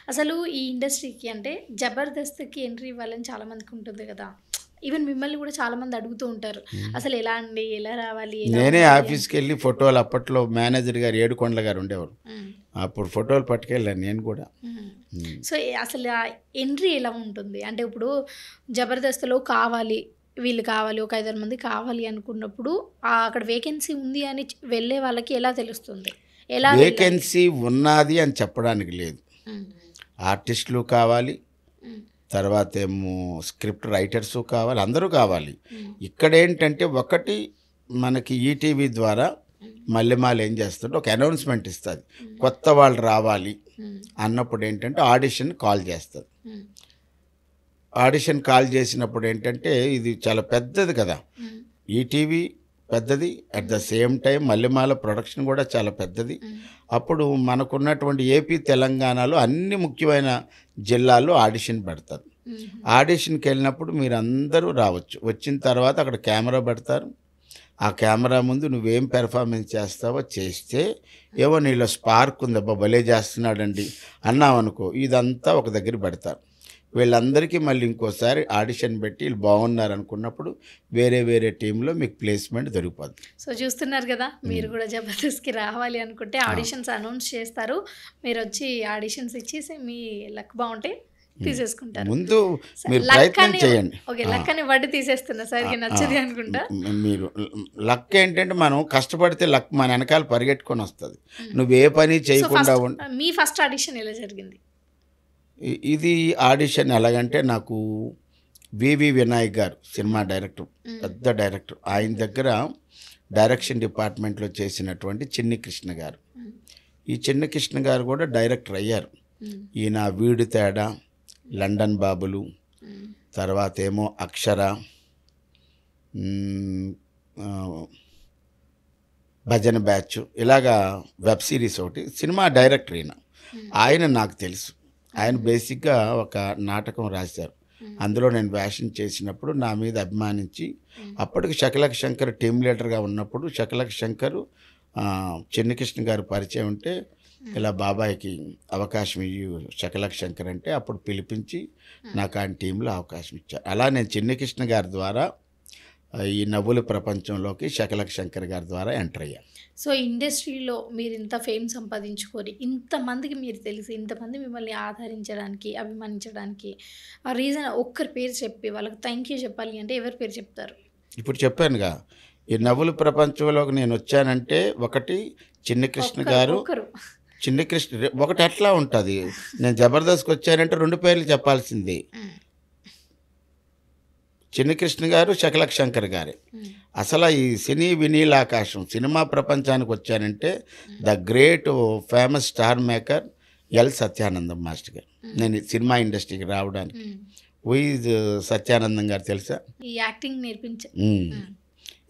అసలు ఈ ఇండస్ట్రీకి అంటే జబర్దస్త్‌కి ఎంట్రీ ఇవ్వాలని చాలా మందికి ఉంటుంది కదా! ఈవెన్ మిమ్మల్ని కూడా చాలా మంది అడుగుతూ ఉంటారు. అసలు ఎలా అండి? ఎలా రావాలి? ఎలా నేనే ఉండాలి అని? ఆఫీస్‌కెళ్ళి ఫోటోలు అప్పట్లో మేనేజర్ గారు ఏడుకొండల గారు ఉండేవారు. హ్మ్. అప్పుడు ఫోటోలు పట్టుకెళ్ళాను నేను కూడా. హ్మ్. హ్మ్. సో, అసలు ఆ ఎంట్రీ ఎలా ఉంటుంది? అంటే ఇప్పుడు జబర్దస్త్‌లో కావాలి, వీళ్ళు కావాలి, ఒక 5, 6 మంది కావాలి అనుకున్నప్పుడు అక్కడ వేకెన్సీ ఉంది అని వెళ్ళే వాళ్ళకి ఎలా తెలుస్తుంది? ఎలా వెళ్ళాలి? వేకెన్సీ ఉన్నది అని చెప్పడానికి లేదు. హ్మ్. ఆర్టిస్టులు కావాలి, హ్మ్. తర్వాత ఏమో స్క్రిప్ట్ రైటర్సు కావాలి, అందరూ కావాలి. హ్మ్. ఇక్కడేంటంటే ఒకటి మనకి ఈటీవీ ద్వారా హ్మ్. మల్లెమాల ఏం చేస్తుంటే ఒక అనౌన్స్మెంట్ ఇస్తుంది. హ్మ్. కొత్త వాళ్ళు రావాలి హ్మ్. అన్నప్పుడు ఏంటంటే ఆడిషన్ కాల్ చేస్తుంది. హ్మ్. ఆడిషన్ కాల్ చేసినప్పుడు ఏంటంటే ఇది చాలా పెద్దది కదా. హ్మ్. ఈటీవీ పెద్దది, at the same time Mallemala production కూడా చాలా పెద్దది. హ్మ్. అప్పుడు మనకున్నటువంటి ఏపీ తెలంగాణలో అన్ని ముఖ్యమైన జిల్లాల్లో ఆడిషన్ పెడతారు. హుహు. ఆడిషన్కి వెళ్ళినప్పుడు మీరు అందరూ రావచ్చు. వచ్చిన తర్వాత అక్కడ కెమెరా పెడతారు. ఆ కెమెరా ముందు నువ్వేం పెర్ఫార్మెన్స్ చేస్తావో చేస్తే, ఏవో నీలో స్పార్క్ ఉందబ్బా భలే చేస్తున్నాడండి అన్నావనుకో, ఇదంతా ఒక దగ్గర పెడతారు. వీళ్ళందరికీ మళ్ళీ ఇంకోసారి ఆడిషన్ పెట్టి వీళ్ళు బాగున్నారు అనుకున్నప్పుడు వేరే వేరే టీంలో మీకు ప్లేస్మెంట్ దొరికిపోద్ది. సో, చూస్తున్నారు గదా! మీరు గూడా జబర్దస్త్‌కి రావాలి అనుకుంటే ఆ, ఆడిషన్స్ అనౌన్స్ చేస్తారు. మీరొచ్చి ఆడిషన్స్ ఇచ్చేసి మీ లక్ బావుంటే తీసేసుకుంటారు. ముందు మీరు లక్ ప్రయత్నం అని చేయండి. ఓకే. ఆ, లక్ అని వడ్డీ తీసేస్తున్నా ఆ, సరిగ్గా ఆ. నచ్చది అనుకుంటా. మీరు లక్ ఏంటంటే మనం కష్టపడితే లక్ మన వెనకాల పరిగెట్టుకొని వస్తుంది. హ్మ్. నువ్వు ఏ పని సో, చేయకుండా మీ ఫస్ట్ ఆడిషన్ ఎలా జరిగింది? ఇది ఆడిషన్ ఎలాగంటే నాకు వివి వినాయక్ గారు సినిమా డైరెక్టర్, హ్మ్. పెద్ద డైరెక్టర్, ఆయన దగ్గర డైరెక్షన్ డిపార్ట్మెంట్లో చేసినటువంటి చిన్ని కృష్ణ గారు. హ్మ్. ఈ చిన్ని కృష్ణ గారు కూడా డైరెక్టర్ అయ్యారు. హ్మ్. ఈయన వీడు తేడా, లండన్ బాబులు, హ్మ్. తర్వాత ఏమో అక్షర, మ్, ఆ, భజన బ్యాచ్, ఇలాగా వెబ్ సిరీస్ ఒకటి. సినిమా డైరెక్టర్ ఈయన. హ్మ్. ఆయన నాకు తెలుసు. ఆయన బేసిక్గా ఒక నాటకం రాశారు. హ్మ్. అందులో నేను వేషం చేసినప్పుడు నా మీద అభిమానించి, హ్మ్. అప్పటికి శకలక శంకర్ టీమ్ లీడర్గా ఉన్నప్పుడు శకలక శంకర్ చిన్నకృష్ణ గారు పరిచయం ఉంటే, ఇలా బాబాయ్కి అవకాశం ఇయ్యి శకలక శంకర్ అంటే అప్పుడు పిలిపించి నాకు ఆయన టీంలో అవకాశం ఇచ్చారు. అలా నేను చిన్నకృష్ణ గారి ద్వారా ఈ నవ్వుల ప్రపంచంలోకి శకలక శంకర్ గారి ద్వారా ఎంటర్ అయ్యాను. సో, ఇండస్ట్రీలో మీరింత ఫేమ్ సంపాదించుకొని, ఇంతమందికి మీరు తెలిసి, ఇంతమంది మిమ్మల్ని ఆదరించడానికి, అభిమానించడానికి ఆ రీజన్ ఒక్కరి పేరు చెప్పి వాళ్ళకి థ్యాంక్ యూ చెప్పాలి అంటే ఎవరి పేరు చెప్తారు? ఇప్పుడు చెప్పానుగా, ఈ నవ్వుల ప్రపంచంలోకి నేను వచ్చానంటే ఒకటి చిన్ని కృష్ణ గారు. ఒక్కరు. చిన్ని కృష్ణ ఒకటి ఎట్లా ఉంటుంది, నేను జబర్దస్త్కి వచ్చానంటే 2 పేర్లు చెప్పాల్సింది. హ్మ్. చిన్ని కృష్ణ గారు, శకలక శంకర్ గారే. హ్మ్. అసలు ఈ సినీ వినీలాకాశం సినిమా ప్రపంచానికి వచ్చానంటే the great famous star maker L Satyanandam master గారు. నేను ఈ సినిమా ఇండస్ట్రీకి రావడానికి హ్మ్. ఈజ్ సత్యానందం గారు తెలుసా? ఈ యాక్టింగ్ మ్. హ్మ్.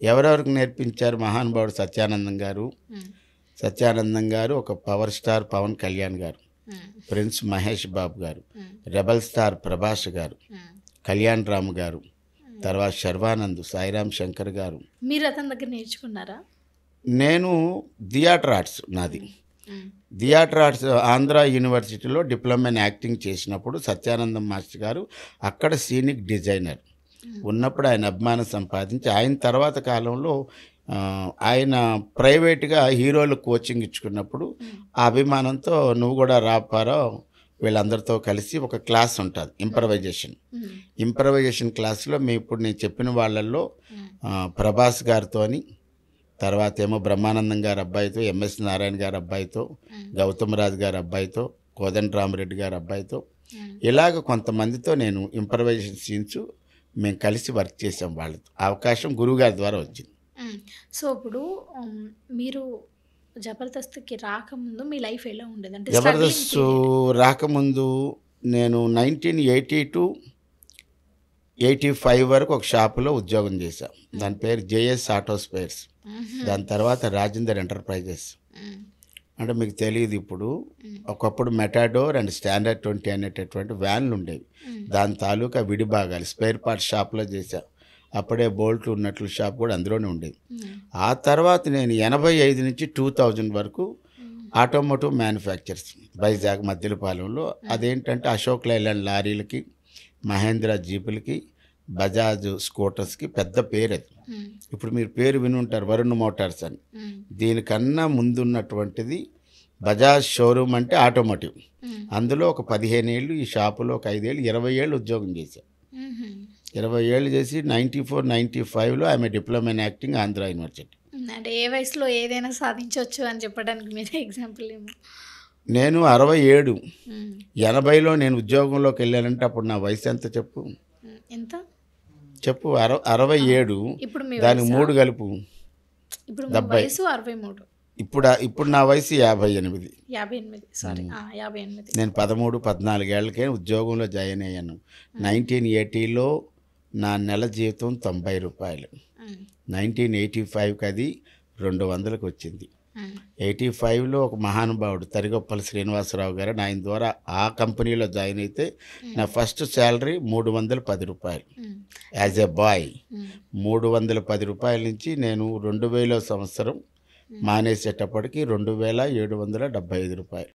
ఎవరెవరికి నేర్పించారు? మహానుభావుడు సత్యానందం గారు. హ్మ్. సత్యానందం గారు ఒక పవర్ స్టార్ పవన్ కళ్యాణ్ గారు, హ్మ్. ప్రిన్స్ మహేష్ బాబు గారు, హ్మ్. రెబల్ స్టార్ ప్రభాస్ గారు, హ్మ్. కళ్యాణ్ రామ్ గారు, తర్వాత శర్వానంద్, సాయిరామ్ శంకర్ గారు. మీరు అతని దగ్గర నేర్చుకున్నారా? నేను థియేటర్ ఆర్ట్స్ నాది. హ్మ్. థియేటర్ ఆర్ట్స్ ఆంధ్ర యూనివర్సిటీలో డిప్లొమా ఇన్ యాక్టింగ్ చేసినప్పుడు సత్యానందం మాస్టర్ గారు అక్కడ సీనిక్ డిజైనర్ ఉన్నప్పుడు ఆయన అభిమానం సంపాదించి, ఆయన తర్వాత కాలంలో ఆయన ప్రైవేట్గా హీరోలు కోచింగ్ ఇచ్చుకున్నప్పుడు ఆ అభిమానంతో నువ్వు కూడా రాపారో వీళ్ళందరితో కలిసి ఒక క్లాస్ ఉంటుంది ఇంప్రవైజేషన్. హ్మ్. ఇంప్రవైజేషన్ క్లాస్లో ఇప్పుడు నేను చెప్పిన వాళ్ళల్లో హ్మ్. ప్రభాస్ గారితోని, తర్వాత ఏమో బ్రహ్మానందం గారి అబ్బాయితో, ఎంఎస్ నారాయణ గారి అబ్బాయితో, గౌతమ్ రాజు గారి అబ్బాయితో, కోదండరామరెడ్డి గారి అబ్బాయితో, ఇలాగ కొంతమందితో నేను ఇంప్రవైజేషన్ సీన్స్ మేము కలిసి వర్క్ చేసాం. వాళ్ళతో అవకాశం గురువుగారి ద్వారా వచ్చింది. హ్మ్. సో, ఇప్పుడు మీరు జబర్దస్త్‌కి రాకముందు మీ లైఫ్ ఎలా ఉండేది? అంటే స్ట్రగ్లింగ్ జబర్దస్త్ పీరియడ్. రాకముందు నేను 1980 85 వరకు ఒక షాపులో ఉద్యోగం చేశాను. దాని పేరు జేఎస్ ఆటో స్పేర్స్. హుహు. దాని తర్వాత రాజేందర్ ఎంటర్ప్రైజెస్. హ్మ్. అంటే మీకు తెలియదు, ఇప్పుడు ఒకప్పుడు మెటాడోర్ అండ్ స్టాండర్డ్ 20 అనేటటువంటి వ్యాన్లు ఉండేవి. దాని తాలూకా విడిభాగాలు స్పేర్ పార్ట్స్ షాప్లో చేశా. అప్పుడే బోల్ట్లు ఉన్నట్లు షాప్ కూడా అందులోనే ఉండేది. హ్మ్. ఆ తర్వాత నేను 85 నుంచి 2000 వరకు ఆటోమోటివ్ మ్యానుఫ్యాక్చర్స్ వైజాగ్ మద్దిలపాలెంలో. అదేంటంటే అశోక్ లైలాండ్ లారీలకి, మహేంద్ర జీపులకి, బజాజ్ స్కూటర్స్కి పెద్ద పేరు అది. ఇప్పుడు మీరు పేరు విని ఉంటారు, వరుణ్ మోటార్స్ అని. దీనికన్నా ముందున్నటువంటిది బజాజ్ షోరూమ్ అంటే ఆటోమోటివ్. అందులో ఒక 15 ఏళ్ళు, ఈ షాపులో ఒక 5 ఏళ్ళు, 20 ఏళ్ళు ఉద్యోగం చేశాను. 20 ఏళ్ళు చేసి 94, 95లో ఆమె diploma in acting Andhra university. అంటే ఏ వయసులో ఏదైనా సాధించవచ్చు అని చెప్పడానికి మీరే ఎగ్జాంపుల్ ఏమో. నేను 67, 80లో నేను ఉద్యోగంలోకి వెళ్ళానంటే అప్పుడు నా వయసు ఎంత చెప్పు? ఎంత చెప్పు. 67, ఇప్పుడు మీ దానికి వయసా? 3 కలుపు. ఇప్పుడు మీ 70. వయసు 63. ఇప్పుడు నా వయసు 58. 58 సారీ 58. నేను 13, 14 ఏళ్ళకే ఉద్యోగంలో జాయిన్ అయ్యాను. 1980లో నా నెల జీతం 90 రూపాయలు. 1985కి అది 200కి వచ్చింది. 85లో ఒక మహానుభావుడు తరిగొప్పల శ్రీనివాసరావు గారు, ఆయన ద్వారా ఆ కంపెనీలో జాయిన్ అయితే నా ఫస్ట్ శాలరీ 310 రూపాయలు యాజ్ ఎ బాయ్. 310 రూపాయల నుంచి నేను 2000 సంవత్సరం మానేసేటప్పటికి 2775 రూపాయలు.